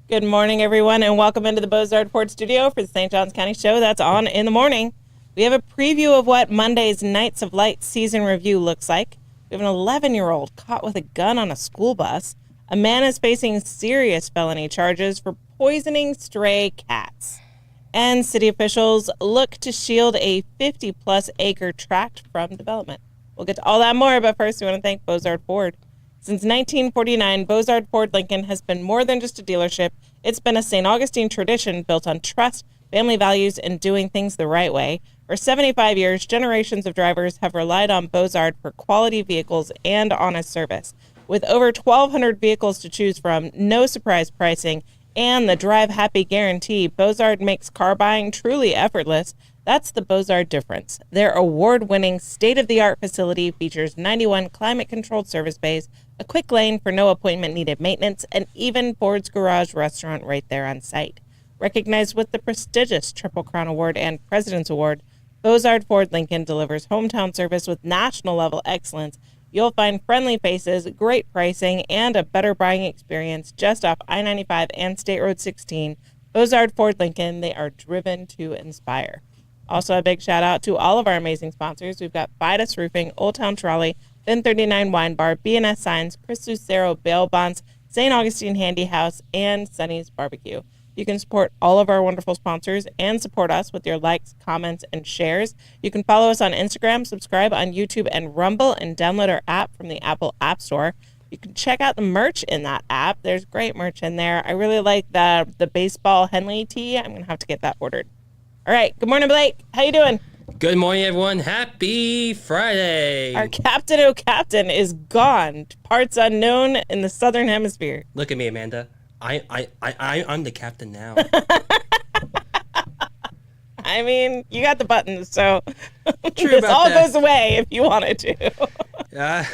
Good morning, everyone, and welcome into the Bozard Ford studio for the St. Johns County Show that's on in the morning. We have a preview of what Monday's Nights of Light season review looks like. We have an 11-year-old caught with a gun on a school bus. A man is facing serious felony charges for poisoning stray cats. And city officials look to shield a 50-plus acre tract from development. We'll get to all that more, but first we want to thank Bozard Ford. Since 1949, Bozard Ford Lincoln has been more than just a dealership. It's been a St. Augustine tradition built on trust, family values, and doing things the right way. For 75 years, generations of drivers have relied on Bozard for quality vehicles and honest service. With over 1,200 vehicles to choose from, no surprise pricing, and the Drive Happy guarantee, Bozard makes car buying truly effortless. That's the Bozard difference. Their award-winning, state-of-the-art facility features 91 climate-controlled service bays, a quick lane for no appointment-needed maintenance, and even Ford's Garage restaurant right there on site. Recognized with the prestigious Triple Crown Award and President's Award, Bozard Ford Lincoln delivers hometown service with national-level excellence. You'll find friendly faces, great pricing, and a better buying experience just off I-95 and State Road 16. Bozard Ford Lincoln, they are driven to inspire. Also, a big shout out to all of our amazing sponsors. We've got Fidus Roofing, Old Town Trolley, Bin 39 Wine Bar, B&S Signs, Chris Lucero Bail Bonds, St. Augustine Handy House, and Sonny's Barbecue. You can support all of our wonderful sponsors and support us with your likes, comments, and shares. You can follow us on Instagram, subscribe on YouTube and Rumble, and download our app from the Apple App Store. You can check out the merch in that app. There's great merch in there. I really like the baseball Henley tee. I'm going to have to get that ordered. All right. Good morning, Blake. How you doing? Good morning, everyone. Happy Friday. Our Captain O'Captain is gone to parts unknown in the Southern Hemisphere. Look at me, Amanda. I'm the captain now. I mean, you got the buttons, so True this about all that. goes away if you wanted to. Yeah.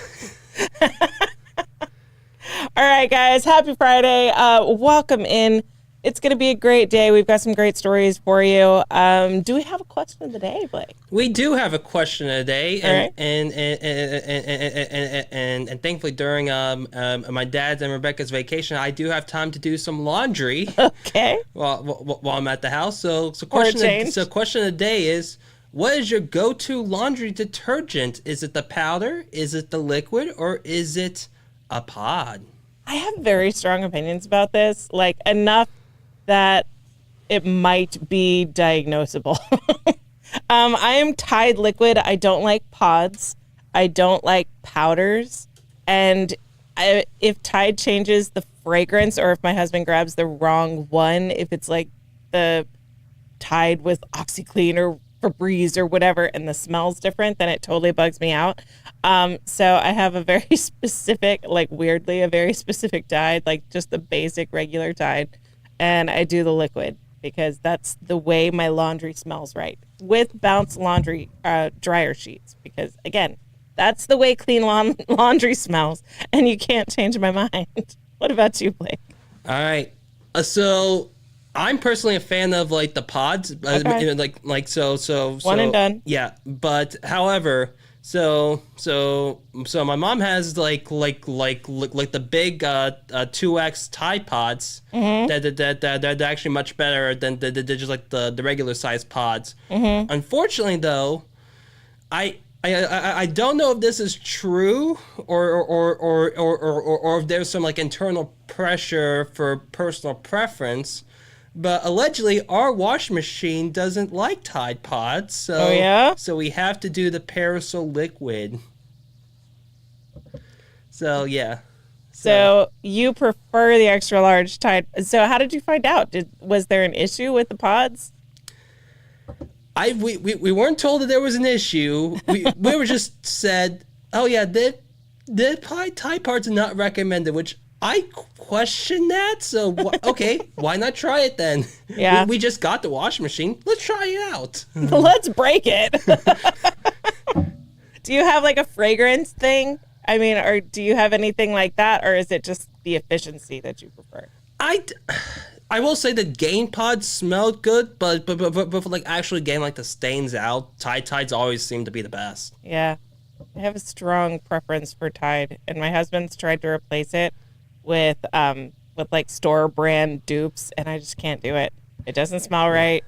All right, guys. Happy Friday. Welcome in. It's going to be a great day. We've got some great stories for you. Do we have a question of the day, Blake? We do have a question of the day, All right. and thankfully during my dad's and Rebecca's vacation, I do have time to do some laundry Okay. while I'm at the house. So Or a change. question of the day is, what is your go-to laundry detergent? Is it the powder? Is it the liquid? Or is it a pod? I have very strong opinions about this, like enough that it might be diagnosable. I am Tide liquid. I don't like pods. I don't like powders. And if Tide changes the fragrance, or if my husband grabs the wrong one, if it's like the Tide with OxyClean or Febreze or whatever, and the smell's different, then it totally bugs me out. So I have a very specific, like weirdly, a very specific Tide, like just the basic regular Tide. And I do the liquid because that's the way my laundry smells right, with Bounce laundry dryer sheets, because again, that's the way clean laundry smells, and you can't change my mind. What about you, Blake? All right. So I'm personally a fan of like the pods, Okay. so One and done. Yeah, but however, so my mom has like the big 2X Tide Pods that are actually much better than just like the regular size pods. Unfortunately, though, I don't know if this is true or if there's some like internal pressure for personal preference. But allegedly, our washing machine doesn't like Tide Pods, so Oh, yeah? so we have to do the Parasol liquid. So yeah. So you prefer the extra large Tide. So how did you find out? Was there an issue with the pods? We weren't told that there was an issue. We were just said, oh yeah, the Tide Pods are not recommended, which I question that. So okay, why not try it then? Yeah. We just got the washing machine. Let's try it out. Let's break it. Do you have like a fragrance thing? I mean, or do you have anything like that, or is it just the efficiency that you prefer? I will say the Gain Pods smelled good, but for like actually getting like the stains out, Tides always seem to be the best. Yeah. I have a strong preference for Tide, and my husband's tried to replace it with with like store brand dupes, and I just can't do it. It doesn't smell right.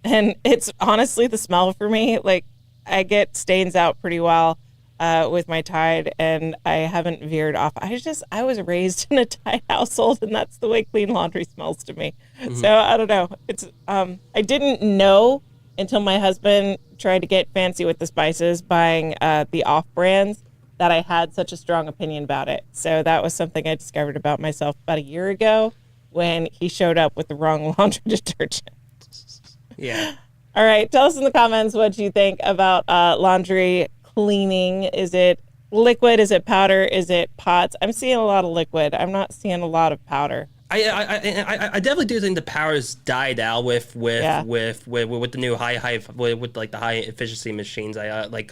And it's honestly the smell for me. Like, I get stains out pretty well with my Tide, and I haven't veered off. I was raised in a Tide household, and that's the way clean laundry smells to me. So I don't know. It's I didn't know until my husband tried to get fancy with the spices, buying the off brands, that I had such a strong opinion about it. So that was something I discovered about myself about a year ago when he showed up with the wrong laundry detergent. Yeah. All right. Tell us in the comments what you think about laundry cleaning. Is it liquid? Is it powder? Is it pots? I'm seeing a lot of liquid. I'm not seeing a lot of powder. I definitely do think the power's died out with the new with like the high efficiency machines. Like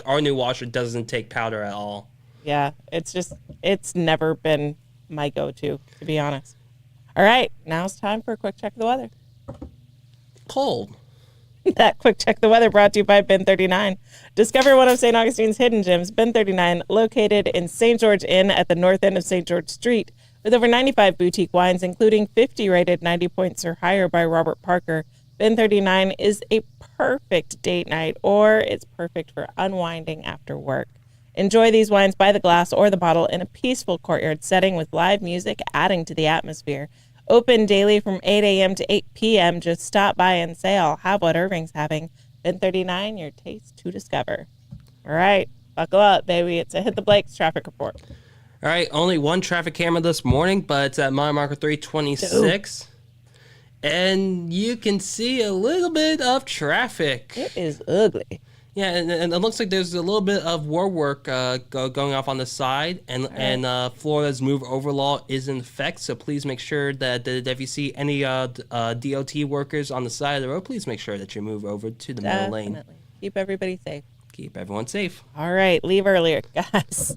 our new washer doesn't take powder at all. Yeah, it's never been my go-to be honest. All right, now it's time for a quick check of the weather. Cold. That quick check of the weather brought to you by Ben 39. Discover one of St. Augustine's hidden gems. Ben 39, located in St. George Inn at the north end of St. George Street, with over 95 boutique wines, including 50 rated 90 points or higher by Robert Parker. Ben 39 is a perfect date night, or it's perfect for unwinding after work. Enjoy these wines by the glass or the bottle in a peaceful courtyard setting with live music adding to the atmosphere. Open daily from 8 a.m. to 8 p.m. Just stop by and say, I'll have what Irving's having. Ben 39, your taste to discover. All right, buckle up, baby. It's a Hit the Blakes traffic report. All right, only one traffic camera this morning, but it's at mile marker 326. And you can see a little bit of traffic. It is ugly. Yeah, and it looks like there's a little bit of war work going off on the side, and Florida's move over law is in effect. So please make sure that if you see any DOT workers on the side of the road, please make sure that you move over to the middle lane. Keep everybody safe. Keep everyone safe. All right, leave earlier, guys.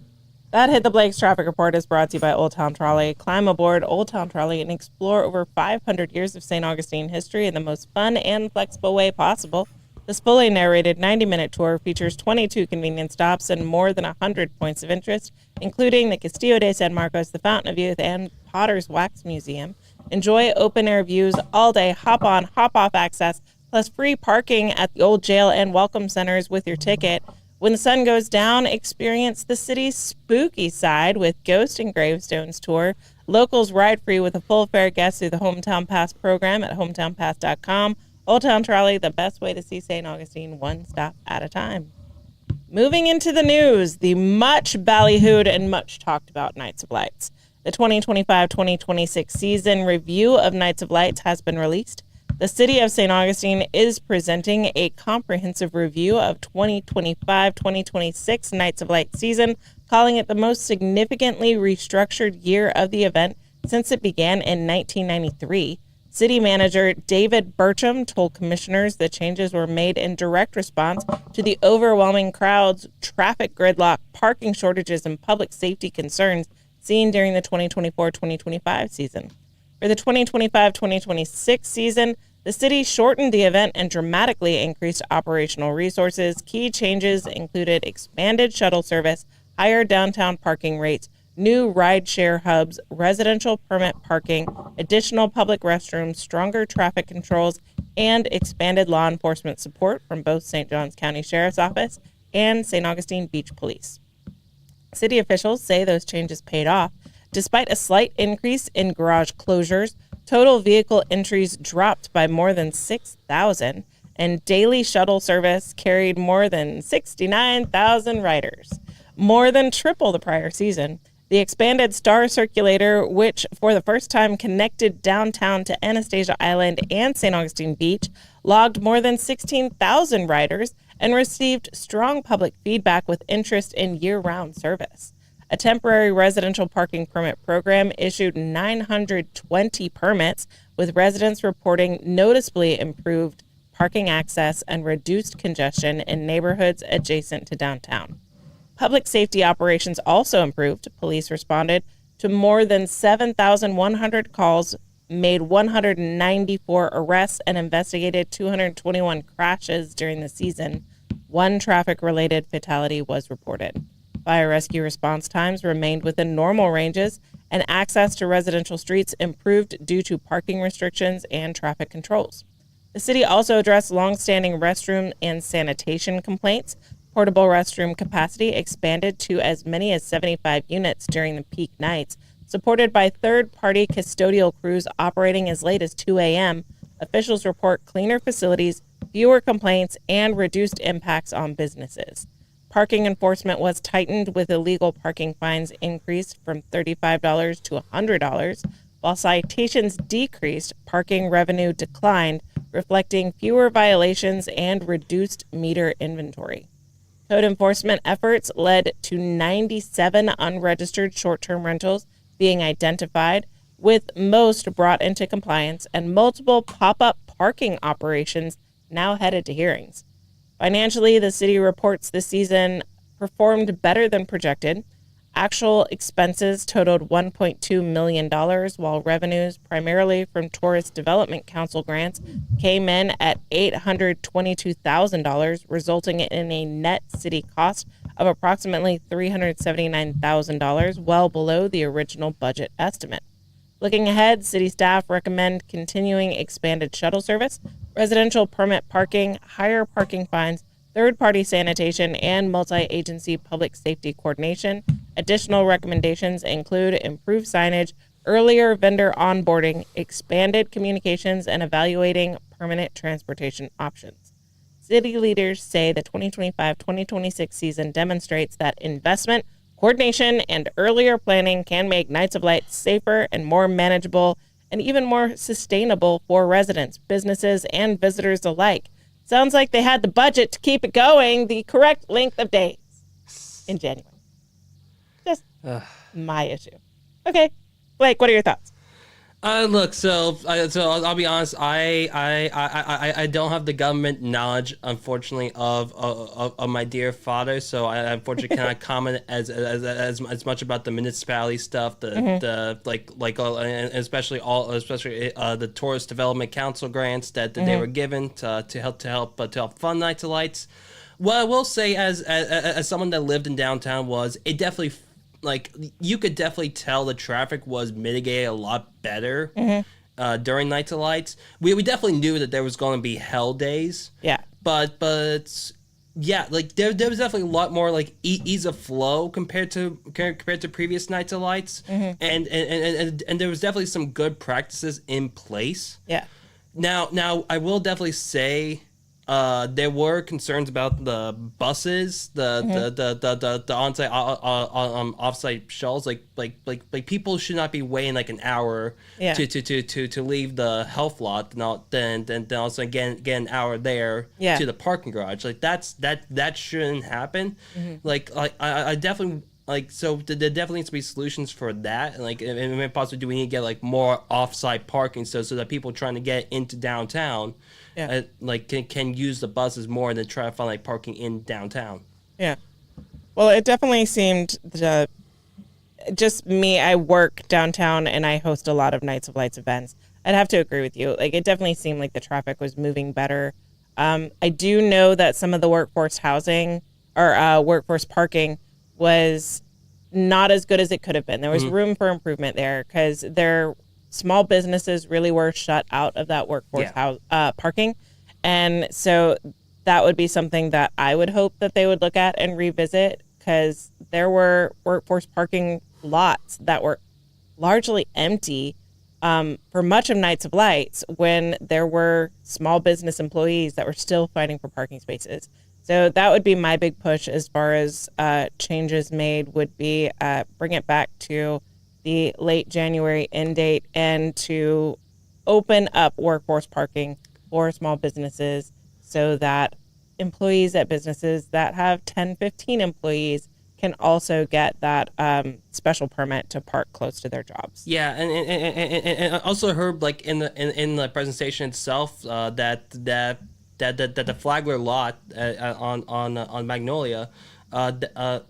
That Hit the Blakes traffic report is brought to you by Old Town Trolley. Climb aboard Old Town Trolley and explore over 500 years of St. Augustine history in the most fun and flexible way possible. The Spole narrated 90-minute tour features 22 convenient stops and more than 100 points of interest, including the Castillo de San Marcos, the Fountain of Youth, and Potter's Wax Museum. Enjoy open-air views all day, hop-on, hop-off access, plus free parking at the old jail and welcome centers with your ticket. When the sun goes down, experience the city's spooky side with Ghost and Gravestones tour. Locals ride free with a full fare guest through the Hometown Pass program at hometownpass.com. Old Town Trolley, the best way to see St. Augustine, one stop at a time. Moving into the news, the much ballyhooed and much talked about Nights of Lights. The 2025-2026 season review of Nights of Lights has been released. The City of St. Augustine is presenting a comprehensive review of 2025-2026 Nights of Light season, calling it the most significantly restructured year of the event since it began in 1993. City Manager David Burcham told commissioners the changes were made in direct response to the overwhelming crowds, traffic gridlock, parking shortages, and public safety concerns seen during the 2024-2025 season. For the 2025-2026 season, the city shortened the event and dramatically increased operational resources. Key changes included expanded shuttle service, higher downtown parking rates, new rideshare hubs, residential permit parking, additional public restrooms, stronger traffic controls, and expanded law enforcement support from both St. Johns County Sheriff's Office and St. Augustine Beach Police. City officials say those changes paid off. Despite a slight increase in garage closures, total vehicle entries dropped by more than 6,000, and daily shuttle service carried more than 69,000 riders, more than triple the prior season. The expanded Star Circulator, which for the first time connected downtown to Anastasia Island and St. Augustine Beach, logged more than 16,000 riders and received strong public feedback with interest in year-round service. A temporary residential parking permit program issued 920 permits, with residents reporting noticeably improved parking access and reduced congestion in neighborhoods adjacent to downtown. Public safety operations also improved. Police responded to more than 7,100 calls, made 194 arrests, and investigated 221 crashes during the season. One traffic-related fatality was reported. Fire rescue response times remained within normal ranges, and access to residential streets improved due to parking restrictions and traffic controls. The city also addressed longstanding restroom and sanitation complaints. Portable restroom capacity expanded to as many as 75 units during the peak nights, supported by third-party custodial crews operating as late as 2 a.m. Officials report cleaner facilities, fewer complaints, and reduced impacts on businesses. Parking enforcement was tightened with illegal parking fines increased from $35 to $100, while citations decreased, parking revenue declined, reflecting fewer violations and reduced meter inventory. Code enforcement efforts led to 97 unregistered short-term rentals being identified, with most brought into compliance, and multiple pop-up parking operations now headed to hearings. Financially, the city reports this season performed better than projected. Actual expenses totaled $1.2 million, while revenues, primarily from Tourist Development Council grants, came in at $822,000, resulting in a net city cost of approximately $379,000, well below the original budget estimate. Looking ahead, city staff recommend continuing expanded shuttle service, residential permit parking, higher parking fines, third-party sanitation, and multi-agency public safety coordination. Additional recommendations include improved signage, earlier vendor onboarding, expanded communications, and evaluating permanent transportation options. City leaders say the 2025-2026 season demonstrates that investment, coordination, and earlier planning can make Nights of Light safer and more manageable and even more sustainable for residents, businesses, and visitors alike. Sounds like they had the budget to keep it going the correct length of days in January. Just my issue. Okay, Blake, what are your thoughts? Look, so I'll be honest. I don't have the government knowledge, unfortunately, of my dear father. So I unfortunately cannot comment as much about the municipality stuff, the especially the Tourist Development Council grants that they were given to help fund Nights of Lights. What I will say, as someone that lived in downtown, was it definitely. Like, you could definitely tell the traffic was mitigated a lot better during Nights of Lights. We definitely knew that there was going to be hell days. Yeah. But yeah, like there was definitely a lot more like ease of flow compared to previous Nights of Lights, and there was definitely some good practices in place. Yeah. Now I will definitely say. There were concerns about the buses, the on-site, off-site shuttles. Like people should not be waiting like an hour to leave the health lot, then also get an hour there to the parking garage. Like that shouldn't happen. Like I definitely. Like, so there definitely needs to be solutions for that. And like, and possibly do we need to get like more off-site parking so that people trying to get into downtown, can use the buses more than try to find like parking in downtown. Yeah. Well, it definitely seemed just me. I work downtown and I host a lot of Nights of Lights events. I'd have to agree with you. Like, it definitely seemed like the traffic was moving better. I do know that some of the workforce housing or workforce parking was not as good as it could have been. There was room for improvement there because their small businesses really were shut out of that workforce parking. And so that would be something that I would hope that they would look at and revisit, because there were workforce parking lots that were largely empty for much of Nights of Lights when there were small business employees that were still fighting for parking spaces. So that would be my big push as far as changes made would be bring it back to the late January end date and to open up workforce parking for small businesses so that employees at businesses that have 10, 15 employees can also get that special permit to park close to their jobs. Yeah, and I also heard like in the presentation itself that the Flagler lot on Magnolia, Malaga,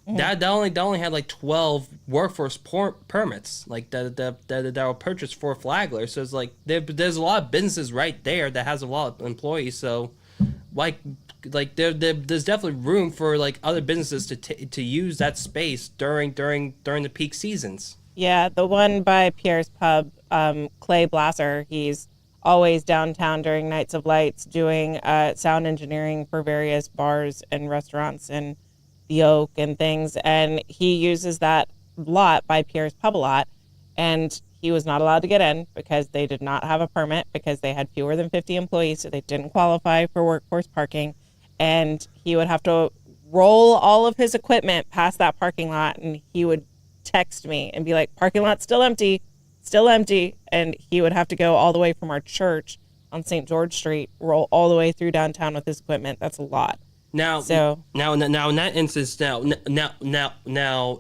that only had like 12 workforce permits like that were purchased for Flagler. So it's like there's a lot of businesses right there that has a lot of employees. So like there's definitely room for like other businesses to use that space during the peak seasons. Yeah, the one by Pierre's Pub, Clay Blasser, he's always downtown during Nights of Lights doing sound engineering for various bars and restaurants and the Oak and things. And he uses that lot by Pierre's Pub a lot. And he was not allowed to get in because they did not have a permit because they had fewer than 50 employees, so they didn't qualify for workforce parking. And he would have to roll all of his equipment past that parking lot, and he would text me and be like, parking lot's still empty, still empty. And he would have to go all the way from our church on St. George Street, roll all the way through downtown with his equipment. That's a lot. Now, now in that instance, now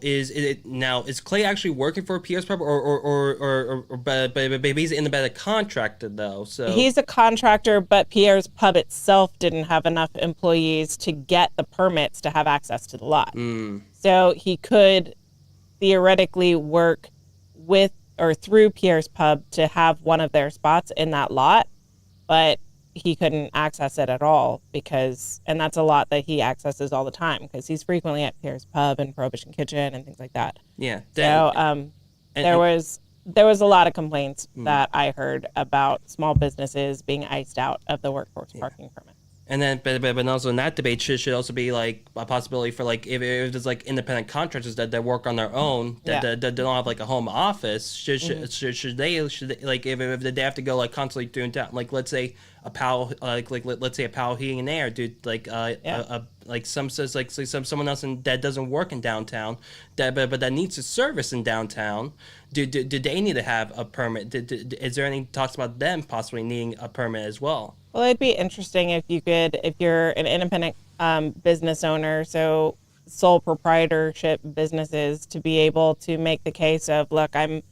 is Clay actually working for Pierre's Pub, or but he's independent contractor though? So he's a contractor, but Pierre's Pub itself didn't have enough employees to get the permits to have access to the lot. So he could theoretically work with or through Pierre's Pub to have one of their spots in that lot, but he couldn't access it at all and that's a lot that he accesses all the time because he's frequently at Pierre's Pub and Prohibition Kitchen and things like that. Yeah. So there was a lot of complaints that I heard about small businesses being iced out of the workforce parking permit. And then, but also in that debate should also be like a possibility for like if there's like independent contractors that work on their own that don't have like a home office. Should they like if they have to go like constantly doing down like let's say a Powell let's say a Powell Heating and Air dude like like someone else that doesn't work in downtown but that needs a service in downtown. Do they need to have a permit? Is there any talks about them possibly needing a permit as well? Well, it'd be interesting if you're an independent business owner, so sole proprietorship businesses, to be able to make the case of, look, I'm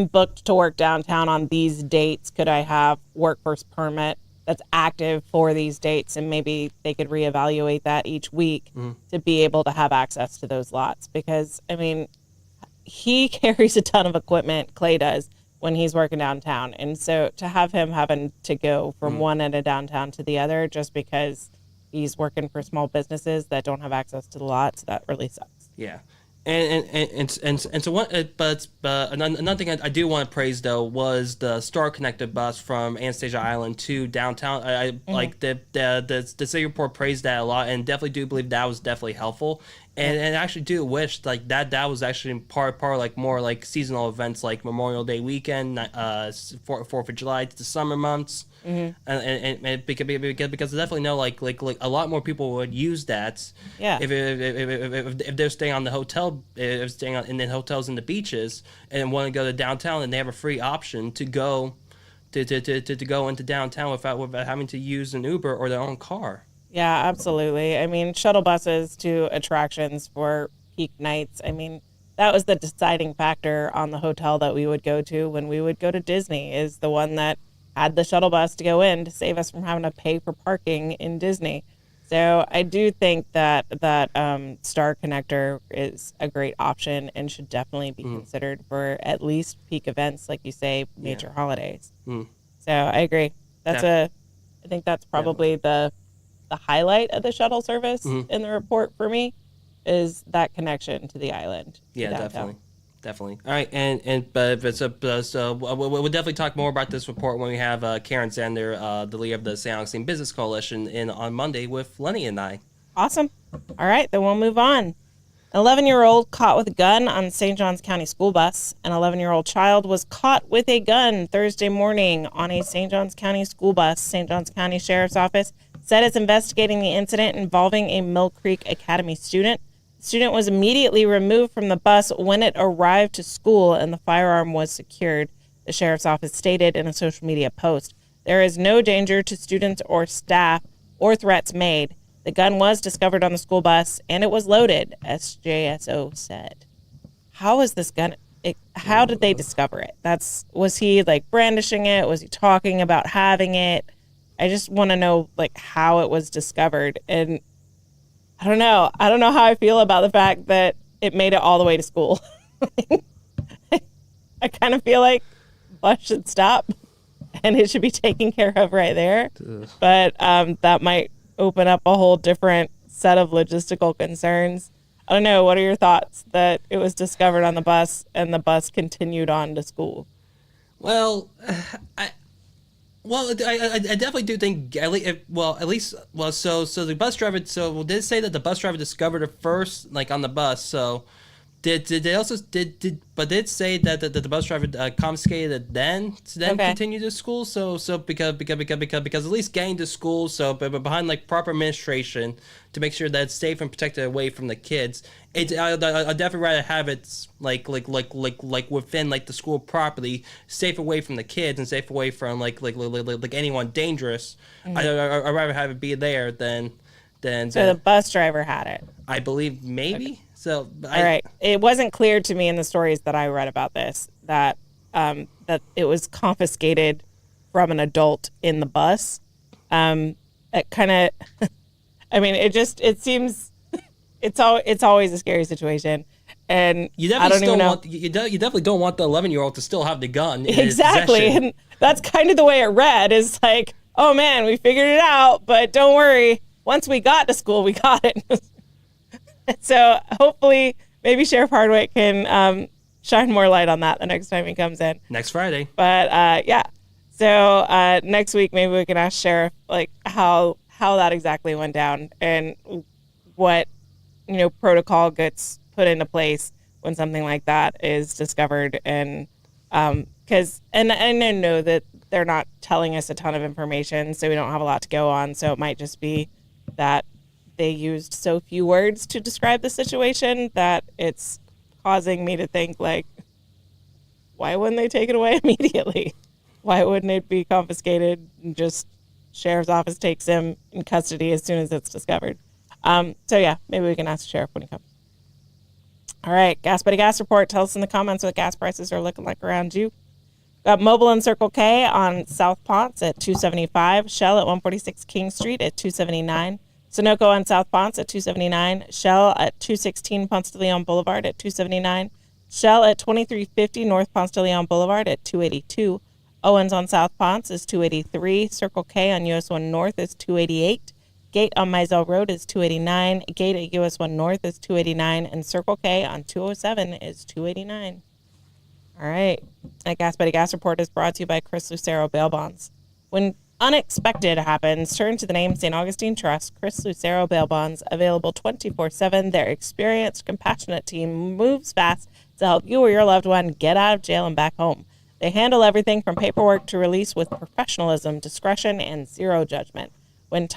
booked to work downtown on these dates. Could I have workforce permit that's active for these dates? And maybe they could reevaluate that each week to be able to have access to those lots. Because, I mean, he carries a ton of equipment, Clay does, when he's working downtown. And so to have him having to go from one end of downtown to the other just because he's working for small businesses that don't have access to the lots, that really sucks. Yeah. And so what? But another thing I do want to praise though was the Star Connected bus from Anastasia Island to downtown. I like the city report praised that a lot, and definitely do believe that was definitely helpful. And I actually do wish like that was actually part like more like seasonal events like Memorial Day weekend, 4th of July to the summer months, and because I definitely know like a lot more people would use that. Yeah. If they're staying on the hotel, if staying in hotels and the beaches, and want to go to downtown, and they have a free option to go to go into downtown without having to use an Uber or their own car. Yeah, absolutely. I mean, shuttle buses to attractions for peak nights. I mean, that was the deciding factor on the hotel that we would go to when we would go to Disney, is the one that had the shuttle bus to go in to save us from having to pay for parking in Disney. So I do think that Star Connector is a great option and should definitely be considered for at least peak events, like you say, major holidays. So I agree. I think that's probably the highlight of the shuttle service in the report for me, is that connection to the island. Yeah, definitely. All right, so we'll definitely talk more about this report when we have Karen Zander, the leader of the St. Augustine Business Coalition, in on Monday with Lenny and I. Awesome. All right, then we'll move on. An 11-year-old caught with a gun on St. Johns County school bus. An 11-year-old child was caught with a gun Thursday morning on a St. Johns County school bus. St. Johns County Sheriff's Office said it's investigating the incident involving a Mill Creek Academy student. The student was immediately removed from the bus when it arrived to school, and the firearm was secured, the Sheriff's Office stated in a social media post. There is no danger to students or staff or threats made. The gun was discovered on the school bus, and it was loaded, SJSO said. How is this gun? How did they discover it? Was he like brandishing it? Was he talking about having it? I just want to know like how it was discovered. And I don't know how I feel about the fact that it made it all the way to school. I kind of feel like bus should stop and it should be taken care of right there. But that might open up a whole different set of logistical concerns. I don't know. What are your thoughts that it was discovered on the bus and the bus continued on to school? Well, I definitely do think so the bus driver did say that the bus driver discovered it first, like on the bus. So did they also did say that the bus driver confiscated it then to then Okay. continue to school. So because at least getting to school, but behind like proper administration to make sure that it's safe and protected away from the kids. I definitely rather have it like within like the school property, safe away from the kids and safe away from like anyone dangerous. I'd rather have it be there than So the bus driver had it. I believe maybe. So All right. It wasn't clear to me in the stories that I read about this that that it was confiscated from an adult in the bus. It kind of, I mean, it seems it's always a scary situation, and You I definitely don't even know you definitely don't want the 11-year-old to still have the gun. In his exactly, possession. and that's kind of the way it read. Is like, oh man, we figured it out, but don't worry, once we got to school, we got it. So hopefully, maybe Sheriff Hardwick can shine more light on that the next time he comes in. Next Friday. But yeah, so next week maybe we can ask Sheriff like how that exactly went down and what protocol gets put into place when something like that is discovered. And because and I know that they're not telling us a ton of information, so we don't have a lot to go on. So it might just be that they used so few words to describe the situation that it's causing me to think like, why wouldn't they take it away immediately? Why wouldn't it be confiscated and just sheriff's office takes him in custody as soon as it's discovered? So yeah, maybe we can ask the sheriff when he comes. All right, Gas Buddy Gas Report. Tell us in the comments what gas prices are looking like around you. Got Mobile and Circle K on South Ponce at $2.75. Shell at 146 King Street at $2.79. Sunoco on South Ponce at $2.79. Shell at 216 Ponce de Leon Boulevard at $2.79. Shell at 2350 North Ponce de Leon Boulevard at $2.82. Owens on South Ponce is $2.83. Circle K on US 1 North is $2.88. Gate on Mizell Road is $2.89. Gate at US 1 North is $2.89. And Circle K on 207 is $2.89. All right. That Gas Buddy Gas Report is brought to you by Chris Lucero Bail Bonds. When unexpected happens, turn to the name St. Augustine Trust, Chris Lucero Bail Bonds, available 24/7. Their experienced, compassionate team moves fast to help you or your loved one get out of jail and back home. They handle everything from paperwork to release with professionalism, discretion, and zero judgment. When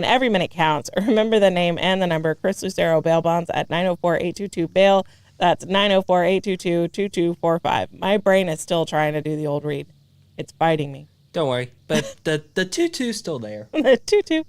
every minute counts, remember the name and the number, Chris Lucero Bail Bonds at 904-822-BAIL. That's 904-822-2245. My brain is still trying to do the old read. It's biting me. Don't worry, but the tutu's still there. The tutu.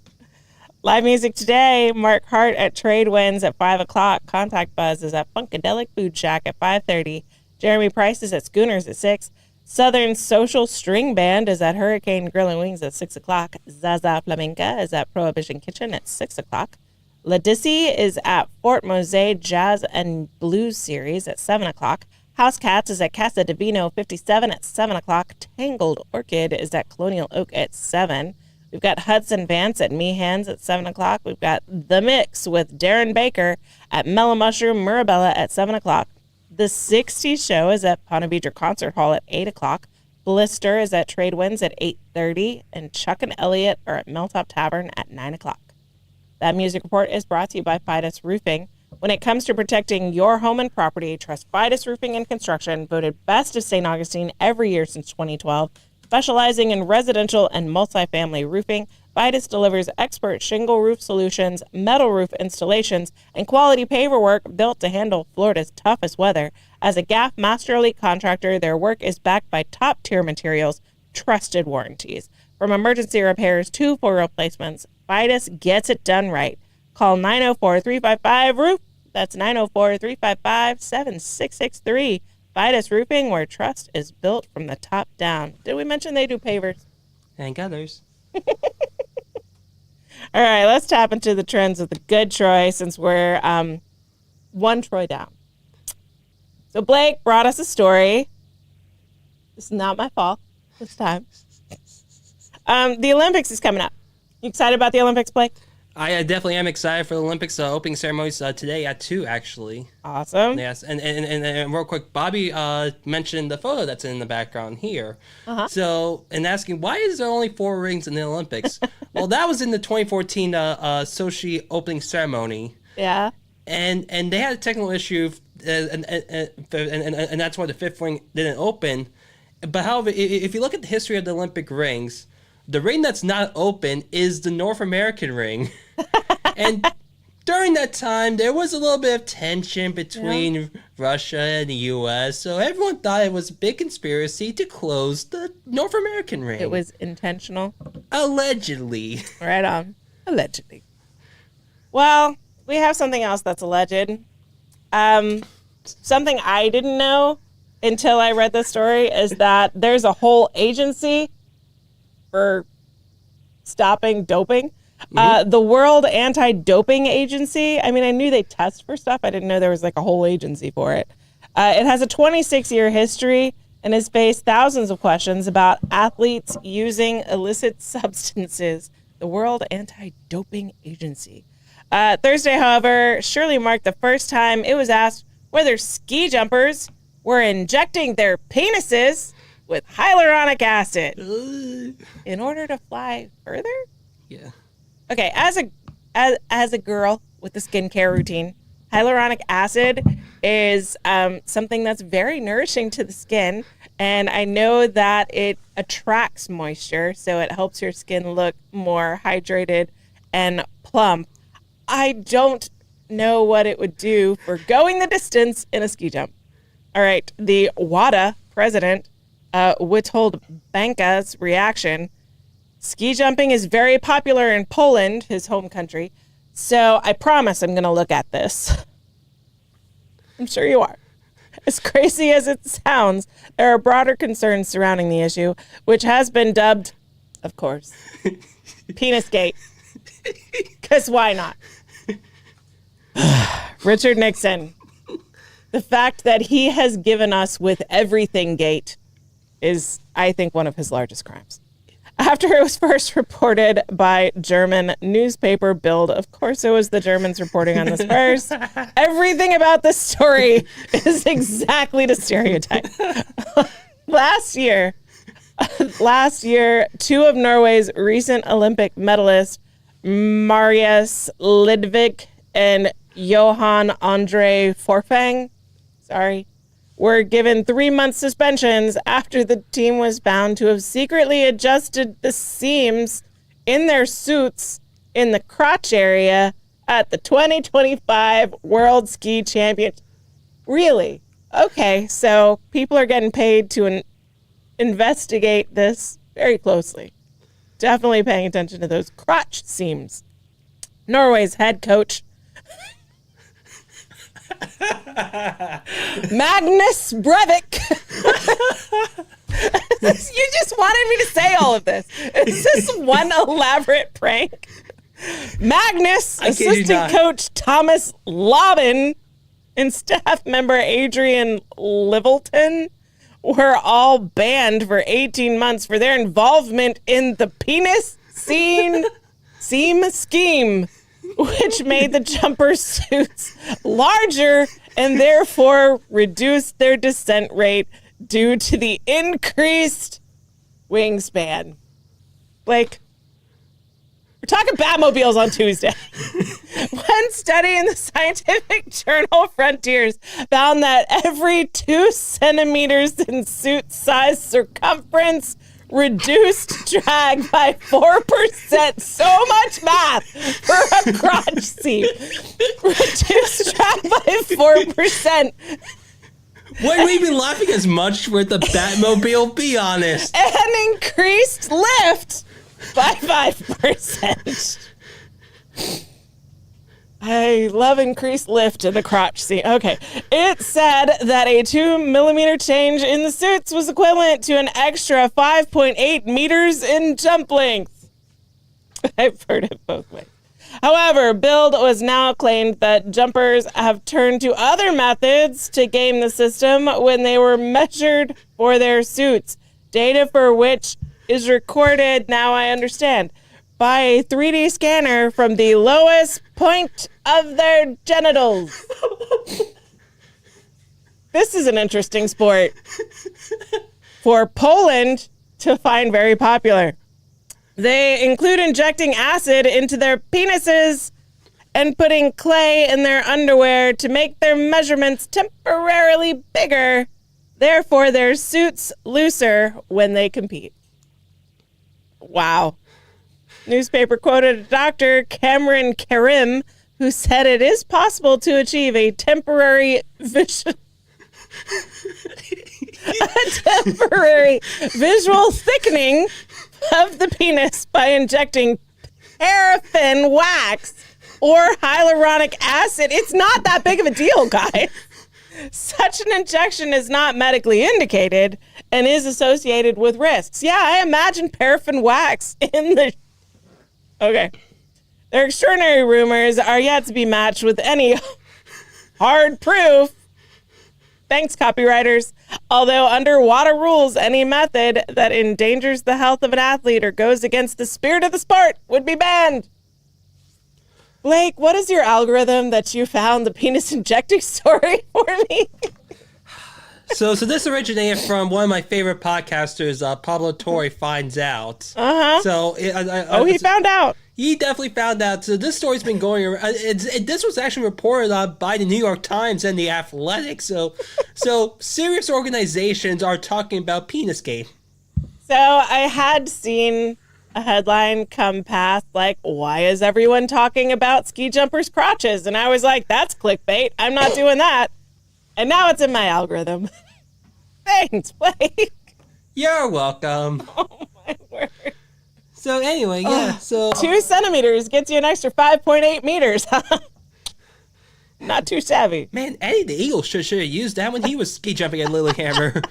Live music today. Mark Hart at Trade Winds at 5 o'clock. Contact Buzz is at Funkadelic Food Shack at 5:30. Jeremy Price is at Schooners at 6. Southern Social String Band is at Hurricane Grill and Wings at 6 o'clock. Zaza Flamenca is at Prohibition Kitchen at 6 o'clock. Ladisi is at Fort Mose Jazz and Blues Series at 7 o'clock. House Cats is at Casa Divino 57 at 7 o'clock. Tangled Orchid is at Colonial Oak at 7. We've got Hudson Vance at Meehan's at 7 o'clock. We've got The Mix with Darren Baker at Mellow Mushroom Mirabella at 7 o'clock. The 60s Show is at Ponte Vedra Concert Hall at 8 o'clock. Blister is at Trade Winds at 8:30. And Chuck and Elliot are at Milltop Tavern at 9 o'clock. That music report is brought to you by Fidus Roofing. When it comes to protecting your home and property, trust Fidus Roofing and Construction, voted best of St. Augustine every year since 2012. Specializing in residential and multifamily roofing, Fidus delivers expert shingle roof solutions, metal roof installations, and quality paver work built to handle Florida's toughest weather. As a GAF Master Elite contractor, their work is backed by top-tier materials, trusted warranties. From emergency repairs to full replacements, Fidus gets it done right. Call 904-355-ROOF. That's 904-355-7663. Fidus Roofing, where trust is built from the top down. Did we mention they do pavers? And gutters. All right, let's tap into the trends of the good Troy since we're one Troy down. So Blake brought us a story. It's not my fault this time. The Olympics is coming up. You excited about the Olympics, Blake? I definitely am excited for the Olympics opening ceremonies today at 2, actually. Awesome. Yes, and real quick, Bobby mentioned the photo that's in the background here. So, and asking, why is there only 4 rings in the Olympics? Well, that was in the 2014 Sochi opening ceremony. Yeah. And they had a technical issue, and that's why the 5th ring didn't open. But however, if you look at the history of the Olympic rings, the ring that's not open is the North American ring. And during that time, there was a little bit of tension between Russia and the U.S., so everyone thought it was a big conspiracy to close the North American ring. It was intentional. Allegedly. Right on. Allegedly. Well, we have something else that's alleged. Something I didn't know until I read this story is that there's a whole agency for stopping doping. The World Anti-Doping Agency. I mean, I knew they test for stuff. I didn't know there was like a whole agency for it. It has a 26-year history and has faced thousands of questions about athletes using illicit substances. The World Anti-Doping Agency. Thursday, however, surely marked the first time it was asked whether ski jumpers were injecting their penises with hyaluronic acid in order to fly further. Yeah. Okay, as a girl with a skincare routine, hyaluronic acid is something that's very nourishing to the skin, and I know that it attracts moisture, so it helps your skin look more hydrated and plump. I don't know what it would do for going the distance in a ski jump. All right, the WADA president, Witold Banka's reaction. Ski jumping is very popular in Poland, his home country. So I promise I'm going to look at this. I'm sure you are. As crazy as it sounds, there are broader concerns surrounding the issue, which has been dubbed, of course, Penisgate. Because why not? Richard Nixon. The fact that he has given us with everything gate is, I think, one of his largest crimes. After it was first reported by German newspaper Bild, of course it was the Germans reporting on this first, everything about this story is exactly the stereotype. Last year, 2 of Norway's recent Olympic medalists, Marius Lidvig and Johan Andre Forfang, were given 3-month suspensions after the team was found to have secretly adjusted the seams in their suits in the crotch area at the 2025 World Ski Championship. Really? Okay, so people are getting paid to investigate this very closely. Definitely paying attention to those crotch seams. Norway's head coach, Magnus Breivik. You just wanted me to say all of this. Is this one elaborate prank? Magnus, assistant coach Thomas Laban, and staff member Adrian Littleton were all banned for 18 months for their involvement in the penis seam scheme, which made the jumper suits larger and therefore reduced their descent rate due to the increased wingspan. Blake, we're talking Batmobiles on Tuesday. One study in the scientific journal Frontiers found that every 2 centimeters in suit size circumference reduced drag by 4%. So much math for a crotch seam. Reduced drag by 4%. Why are we even laughing as much with the Batmobile? Be honest. And increased lift by 5%. I love increased lift in the crotch seam. Okay. It said that a 2-millimeter change in the suits was equivalent to an extra 5.8 meters in jump length. I've heard it both ways. However, Bild was now claimed that jumpers have turned to other methods to game the system when they were measured for their suits, data for which is recorded, now I understand, by a 3D scanner from the lowest point of their genitals. This is an interesting sport for Poland to find very popular. They include injecting acid into their penises and putting clay in their underwear to make their measurements temporarily bigger, therefore their suits looser when they compete. Wow. Newspaper quoted Dr. Cameron Karim, who said it is possible to achieve a temporary visual thickening of the penis by injecting paraffin wax or hyaluronic acid. It's not that big of a deal, guys. Such an injection is not medically indicated and is associated with risks. Yeah, I imagine paraffin wax in the... Okay. Their extraordinary rumors are yet to be matched with any hard proof. Thanks, copywriters. Although under WADA rules, any method that endangers the health of an athlete or goes against the spirit of the sport would be banned. Blake, what is your algorithm that you found the penis injecting story for me? So this originated from one of my favorite podcasters, Pablo Torre Finds Out. Uh-huh. So he found out. He definitely found out. So this story's been going around. This was actually reported on by the New York Times and The Athletic. So serious organizations are talking about Penisgate. So I had seen a headline come past like, why is everyone talking about ski jumpers' crotches? And I was like, that's clickbait. I'm not doing that. And now it's in my algorithm. Thanks, Blake. You're welcome. Oh, my word. So anyway, yeah. So 2 centimeters gets you an extra 5.8 meters. Not too savvy. Man, Eddie the Eagle should have used that when he was ski jumping at Lillehammer.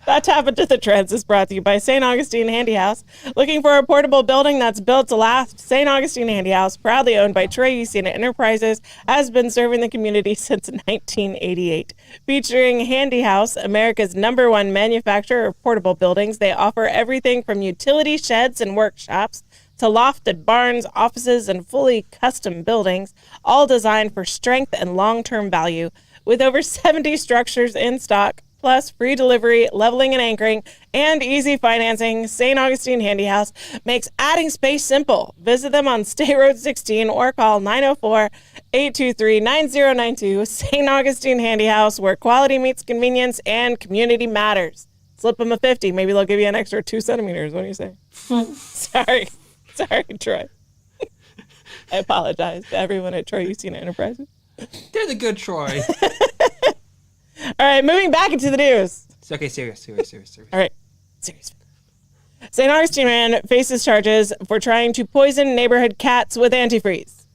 That Happened to the Trends is brought to you by St. Augustine Handy House. Looking for a portable building that's built to last? St. Augustine Handy House, proudly owned by Troy Usina Enterprises, has been serving the community since 1988. Featuring Handy House, America's #1 manufacturer of portable buildings, they offer everything from utility sheds and workshops to lofted barns, offices, and fully custom buildings, all designed for strength and long-term value. With over 70 structures in stock, plus free delivery, leveling and anchoring, and easy financing, St. Augustine Handy House makes adding space simple. Visit them on State Road 16 or call 904-823-9092. St. Augustine Handy House, where quality meets convenience and community matters. Slip them a 50. Maybe they'll give you an extra 2 centimeters. What do you say? Sorry, Troy. I apologize to everyone at Troy Usina Enterprises. They're the good Troy. All right, moving back into the news. It's okay, serious. All right, serious. St. Augustine man faces charges for trying to poison neighborhood cats with antifreeze.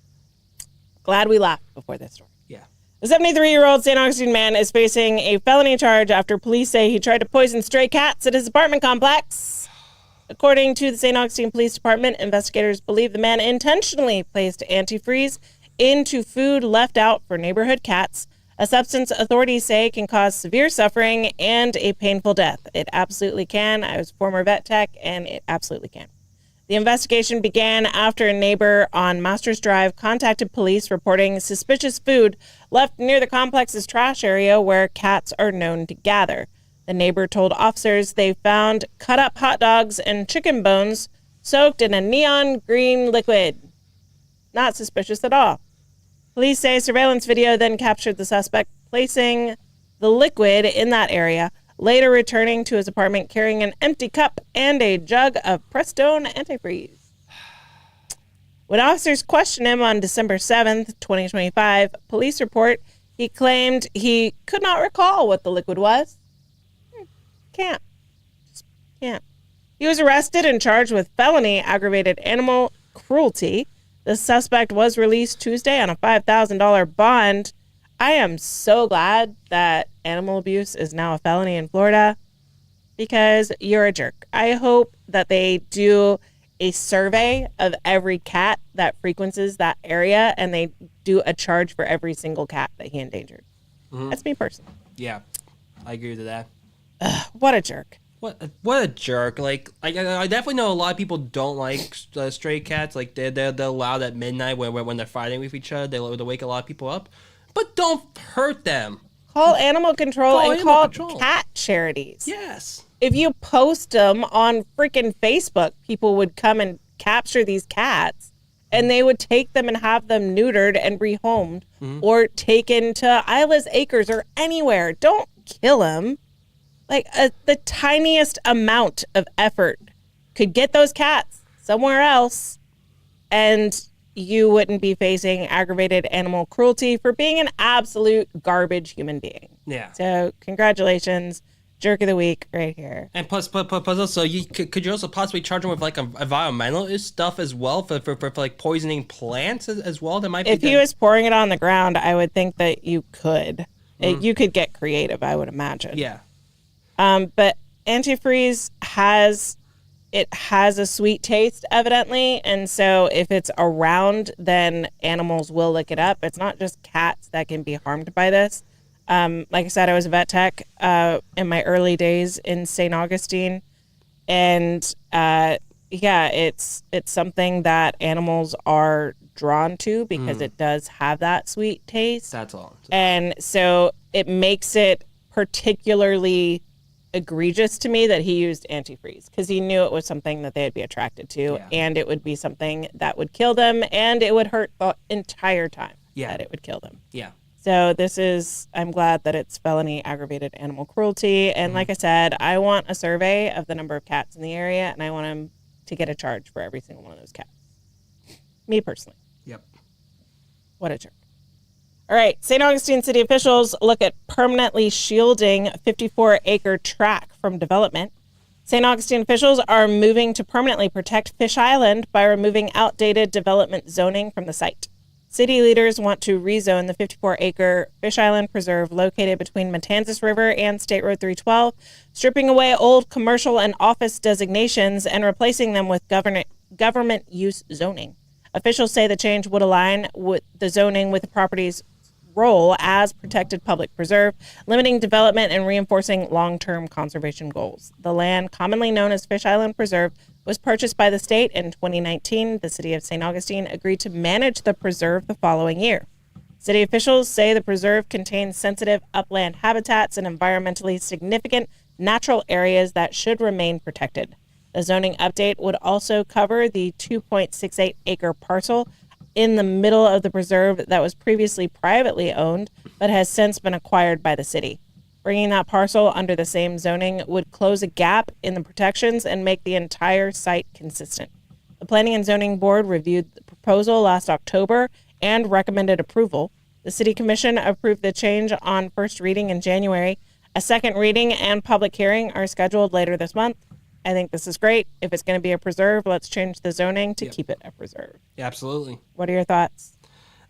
Glad we laughed before this story. Yeah. The 73-year-old St. Augustine man is facing a felony charge after police say he tried to poison stray cats at his apartment complex. According to the St. Augustine Police Department, investigators believe the man intentionally placed antifreeze into food left out for neighborhood cats, a substance authorities say can cause severe suffering and a painful death. It absolutely can. I was a former vet tech, and it absolutely can. The investigation began after a neighbor on Masters Drive contacted police reporting suspicious food left near the complex's trash area where cats are known to gather. The neighbor told officers they found cut-up hot dogs and chicken bones soaked in a neon green liquid. Not suspicious at all. Police say surveillance video then captured the suspect placing the liquid in that area, later returning to his apartment carrying an empty cup and a jug of Prestone antifreeze. When officers questioned him on December 7th, 2025, police report he claimed he could not recall what the liquid was. Can't. Just can't. He was arrested and charged with felony aggravated animal cruelty. The suspect was released Tuesday on a $5,000 bond. I am so glad that animal abuse is now a felony in Florida because you're a jerk. I hope that they do a survey of every cat that frequents that area and they do a charge for every single cat that he endangered. Mm-hmm. That's me personally. Yeah, I agree with that. What a jerk. What a jerk! Like I definitely know a lot of people don't like stray cats. Like they're loud at midnight when they're fighting with each other. They wake a lot of people up, but don't hurt them. Call animal control Call and animal call control. cat charities. Yes. If you post them on freaking Facebook, people would come and capture these cats and they would take them and have them neutered and rehomed or taken to Isla's Acres or anywhere. Don't kill them. Like the tiniest amount of effort could get those cats somewhere else and you wouldn't be facing aggravated animal cruelty for being an absolute garbage human being. Yeah. So congratulations. Jerk of the week right here. And plus also, could you also possibly charge them with like environmental stuff as well for like poisoning plants as well? That might be. If he was pouring it on the ground, I would think that you could. You could get creative, I would imagine. Yeah. But antifreeze has a sweet taste, evidently, and so if it's around, then animals will lick it up. It's not just cats that can be harmed by this. Like I said, I was a vet tech in my early days in St. Augustine, and it's something that animals are drawn to because it does have that sweet taste. That's all. And so it makes it particularly egregious to me that he used antifreeze because he knew it was something that they'd be attracted to, and it would be something that would kill them, and it would hurt the entire time that it would kill them. Yeah. So I'm glad that it's felony aggravated animal cruelty. And like I said, I want a survey of the number of cats in the area, and I want him to get a charge for every single one of those cats. Me personally. Yep. What a jerk. All right, St. Augustine city officials look at permanently shielding 54-acre tract from development. St. Augustine officials are moving to permanently protect Fish Island by removing outdated development zoning from the site. City leaders want to rezone the 54-acre Fish Island Preserve located between Matanzas River and State Road 312, stripping away old commercial and office designations and replacing them with government use zoning. Officials say the change would align with the zoning with the property's role as protected public preserve, limiting development and reinforcing long-term conservation goals. The land, commonly known as Fish Island Preserve, was purchased by the state in 2019. The city of St. Augustine agreed to manage the preserve the following year. City officials say the preserve contains sensitive upland habitats and environmentally significant natural areas that should remain protected. The zoning update would also cover the 2.68-acre parcel in the middle of the preserve that was previously privately owned but has since been acquired by the city. Bringing that parcel under the same zoning would close a gap in the protections and make the entire site consistent. The Planning and Zoning Board reviewed the proposal last October and recommended approval. The City Commission approved the change on first reading in January. A second reading and public hearing are scheduled later this month. I think this is great. If it's going to be a preserve, let's change the zoning to keep it a preserve. Yeah, absolutely. What are your thoughts?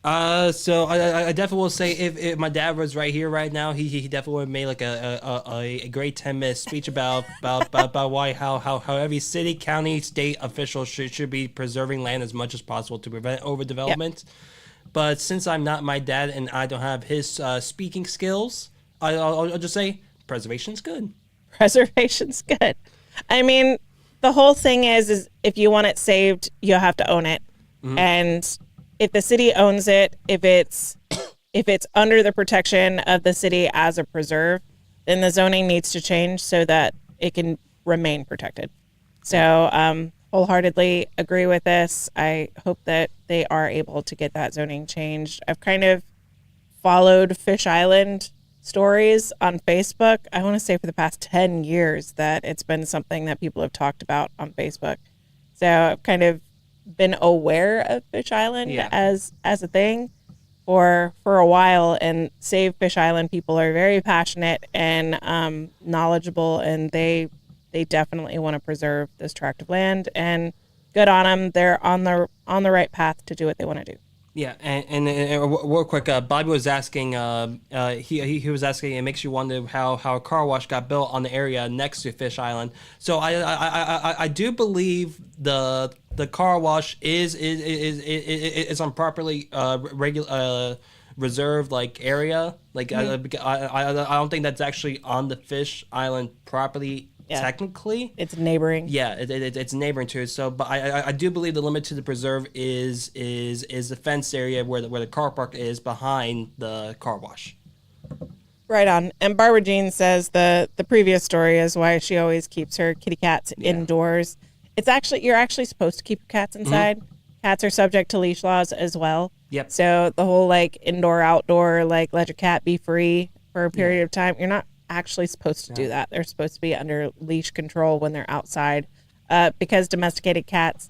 So I definitely will say if my dad was right here right now, he definitely would have made like a great 10-minute speech about why how every city, county, state official should be preserving land as much as possible to prevent overdevelopment. Yep. But since I'm not my dad and I don't have his speaking skills, I'll just say preservation's good. Preservation's good. I mean, the whole thing is if you want it saved, you have to own it. Mm-hmm. And if the city owns it, if it's under the protection of the city as a preserve, then the zoning needs to change so that it can remain protected. So wholeheartedly agree with this. I hope that they are able to get that zoning changed. I've kind of followed Fish Island stories on Facebook. I want to say for the past 10 years that it's been something that people have talked about on Facebook. So I've kind of been aware of Fish Island as a thing for a while, and Save Fish Island people are very passionate and knowledgeable, and they definitely want to preserve this tract of land, and good on them. They're on the right path to do what they want to do. Yeah, and real quick, Bobby was asking, he was asking, it makes you wonder how a car wash got built on the area next to Fish Island. So I do believe the car wash is on properly reserved like area. Like I don't think that's actually on the Fish Island property technically. It's neighboring. Yeah, it's neighboring to it. So, but I do believe the limit to the preserve is the fenced area where the car park is behind the car wash. Right on. And Barbara Jean says the previous story is why she always keeps her kitty cats indoors. It's actually, you're actually supposed to keep your cats inside. Cats are subject to leash laws as well. Yep. So the whole like indoor, outdoor, like let your cat be free for a period of time, you're not actually supposed to do that. They're supposed to be under leash control when they're outside because domesticated cats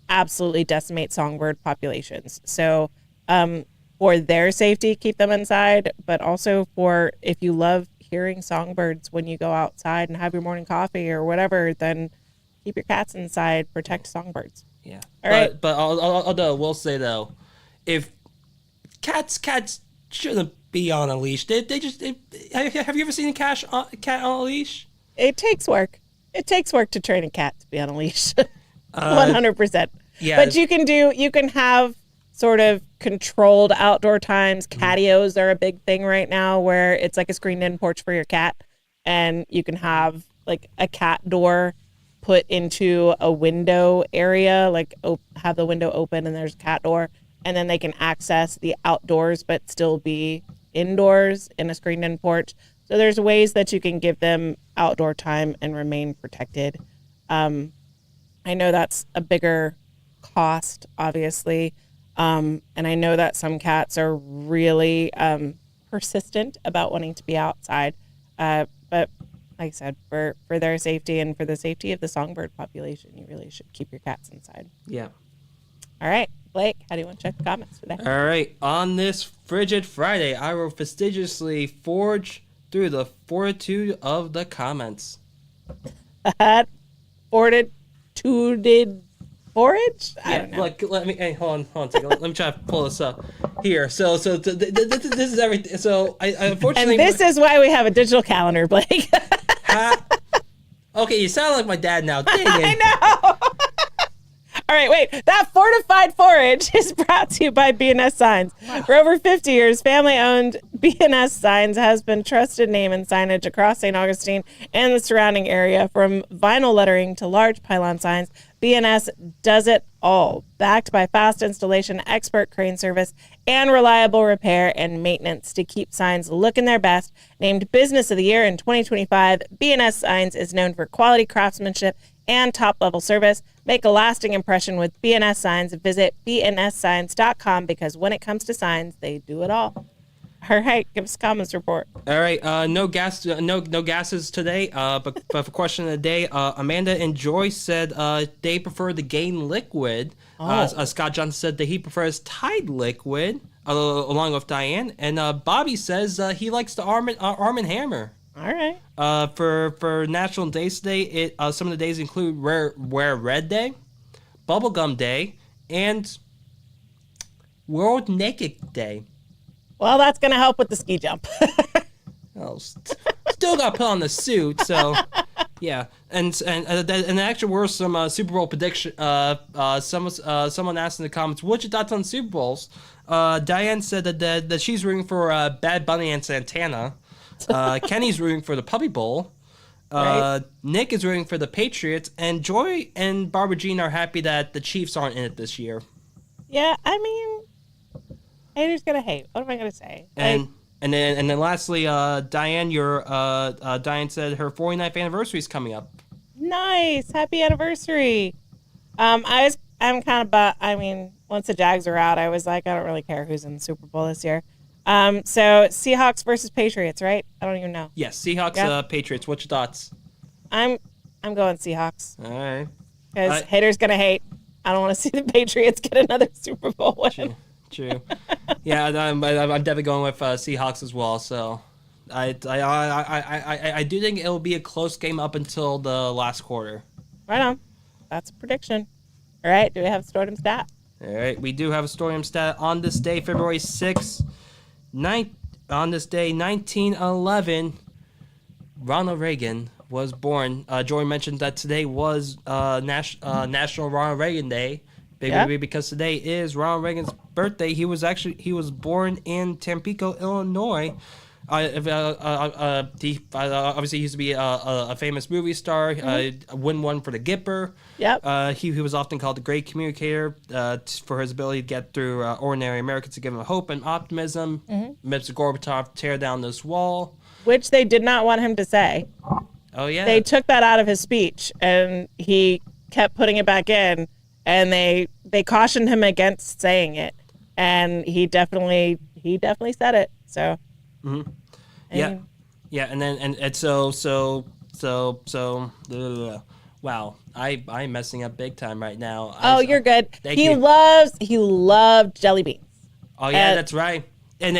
absolutely decimate songbird populations. So for their safety, keep them inside, but also for if you love hearing songbirds when you go outside and have your morning coffee or whatever, then keep your cats inside, protect songbirds. Yeah. All right. But although we'll say though, if cats shouldn't be on a leash. Have you ever seen a cat on a leash? It takes work. It takes work to train a cat to be on a leash. 100%. Yeah. But you can have sort of controlled outdoor times. Catios are a big thing right now where it's like a screened in porch for your cat. And you can have like a cat door put into a window area, like have the window open and there's a cat door. And then they can access the outdoors but still be indoors in a screened in porch. So there's ways that you can give them outdoor time and remain protected. I know that's a bigger cost, obviously. And I know that some cats are really persistent about wanting to be outside. But like I said, for their safety and for the safety of the songbird population, you really should keep your cats inside. Yeah. All right. Blake, how do you want to check the comments today? All right. On this frigid Friday, I will fastidiously forge through the fortitude of the comments. Forage? I don't know. Look, let me hold on. Let me try to pull this up here. So this is everything. So I unfortunately. And this is why we have a digital calendar, Blake. Okay, you sound like my dad now. Dang it. I know. All right, wait. That fortified forage is brought to you by B&S Signs. For over 50 years, family-owned B&S Signs has been trusted name and signage across St. Augustine and the surrounding area. From vinyl lettering to large pylon signs, B&S does it all. Backed by fast installation, expert crane service, and reliable repair and maintenance to keep signs looking their best. Named Business of the Year in 2025, B&S Signs is known for quality craftsmanship and top-level service. Make a lasting impression with B&S Signs. Visit bnssigns.com because when it comes to signs, they do it all. All right, give us a comments report. All right, no gases today. But for question of the day, Amanda and Joyce said they prefer the Gain liquid. Scott Johnson said that he prefers Tide liquid, along with Diane. And Bobby says he likes the Arm & Hammer. All right. For National Days today, some of the days include Wear Red Day, Bubblegum Day, and World Naked Day. Well, that's going to help with the ski jump. Oh, still got to put on the suit, so yeah. And there actually were some Super Bowl prediction. Someone asked in the comments, "What's your thoughts on Super Bowls?" Diane said that she's rooting for Bad Bunny and Santana. Kenny's rooting for the Puppy Bowl. Right. Nick is rooting for the Patriots, and Joy and Barbara Jean are happy that the Chiefs aren't in it this year. Yeah, I mean, haters gonna hate. What am I gonna say? And then lastly, Diane, Diane said her 49th anniversary is coming up. Nice, happy anniversary. I'm kind of I mean, once the Jags are out, I was like, I don't really care who's in the Super Bowl this year. So Seahawks versus Patriots, right? I don't even know. Yes, Seahawks, Patriots. What's your thoughts? I'm going Seahawks. All right. Because haters gonna hate. I don't want to see the Patriots get another Super Bowl win. True. Yeah, I'm definitely going with Seahawks as well. So I do think it will be a close game up until the last quarter. Right on. That's a prediction. All right. Do we have a Stordom stat? All right. We do have a Stordom stat on this day, February 6th. On this day, 1911, Ronald Reagan was born. Joy mentioned that today was National Ronald Reagan Day. Because today is Ronald Reagan's birthday. He was born in Tampico, Illinois. Obviously he used to be a famous movie star. Win one for the Gipper. Yep. He was often called the great communicator for his ability to get through ordinary Americans to give them hope and optimism. Mr. Gorbachev tear down this wall. Which they did not want him to say. Oh yeah. They took that out of his speech, and he kept putting it back in, and they cautioned him against saying it, and he definitely said it. So. Yeah, and so wow, I'm messing up big time right now. Oh, you're good. Thank He you. loved jelly beans. Oh yeah, that's right. And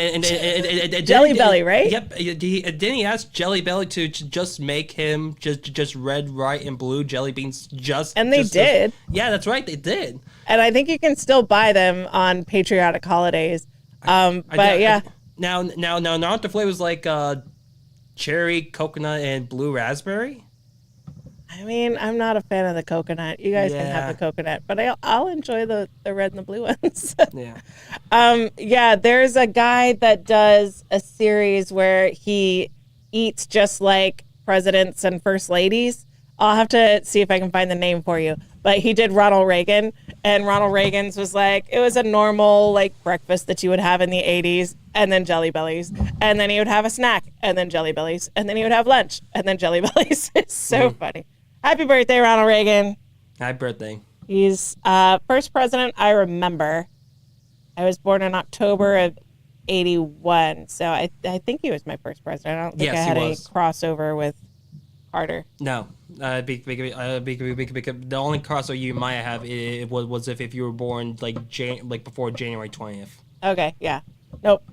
Jelly Belly, right? Yep. Didn't he ask Jelly Belly to just make him just red, white, and blue jelly beans? And they did. Yeah, that's right. They did. And I think you can still buy them on patriotic holidays. Yeah. Now, not the flavors like cherry, coconut, and blue raspberry. I mean, I'm not a fan of the coconut. You guys can have the coconut, but I'll enjoy the red and the blue ones. Yeah. There's a guy that does a series where he eats just like presidents and first ladies. I'll have to see if I can find the name for you. But he did Ronald Reagan, and Ronald Reagan's was like, it was a normal like breakfast that you would have in the 80s, and then Jelly Bellies. And then he would have a snack, and then Jelly Bellies. And then he would have lunch, and then Jelly Bellies. It's so funny. Happy birthday, Ronald Reagan. Happy birthday. He's first president I remember. I was born in October of 81, so I think he was my first president. I don't think I had any crossover with Carter. No. The only crossover you might have was if you were born like before January 20th. Okay, yeah. Nope.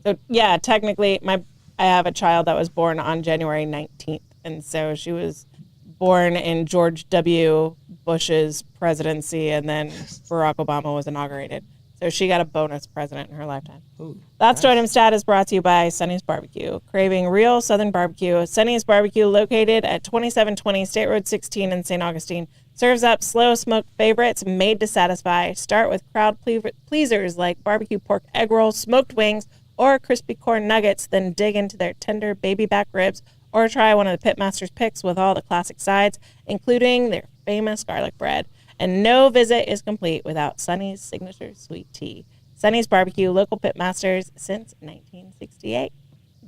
So yeah, technically I have a child that was born on January 19th, and so she was born in George W. Bush's presidency, and then Barack Obama was inaugurated. So she got a bonus president in her lifetime. Ooh, That's Join 'em Stat is brought to you by Sonny's Barbecue. Craving real Southern barbecue, Sonny's Barbecue, located at 2720 State Road 16 in St. Augustine, serves up slow smoked favorites made to satisfy. Start with crowd pleasers like barbecue pork egg rolls, smoked wings, or crispy corn nuggets, then dig into their tender baby back ribs, or try one of the Pitmaster's picks with all the classic sides, including their famous garlic bread. And no visit is complete without Sonny's signature sweet tea. Sonny's Barbecue, local Pitmasters since 1968.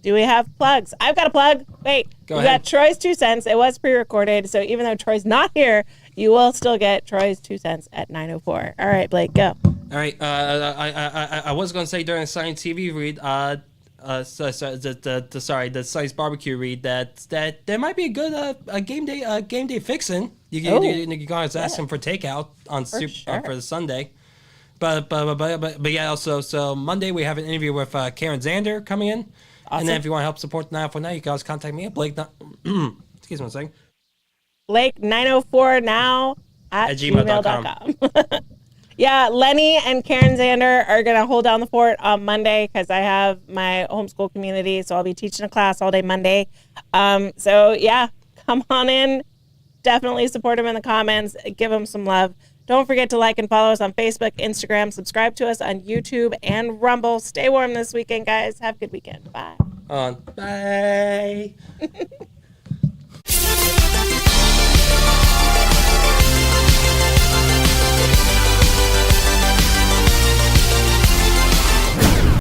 Do we have plugs? I've got a plug. Wait, Go we ahead. got Troy's 2 cents. It was pre-recorded, so even though Troy's not here, you will still get Troy's 2 cents at 9:04. All right, Blake, go. All right. I was going to say during the Science TV read, the Science Barbecue read that there might be a good game day fixin'. You can guys ask them for takeout on for the Sunday. But yeah, also so Monday we have an interview with Karen Zander coming in, and then if you want to help support the 904 now, you can always contact me at Blake. Excuse me a second. Blake 904 now at gmail.com. Yeah, Lenny and Karen Zander are going to hold down the fort on Monday because I have my homeschool community, so I'll be teaching a class all day Monday. So, yeah, come on in. Definitely support them in the comments. Give them some love. Don't forget to like and follow us on Facebook, Instagram. Subscribe to us on YouTube and Rumble. Stay warm this weekend, guys. Have a good weekend. Bye. Bye.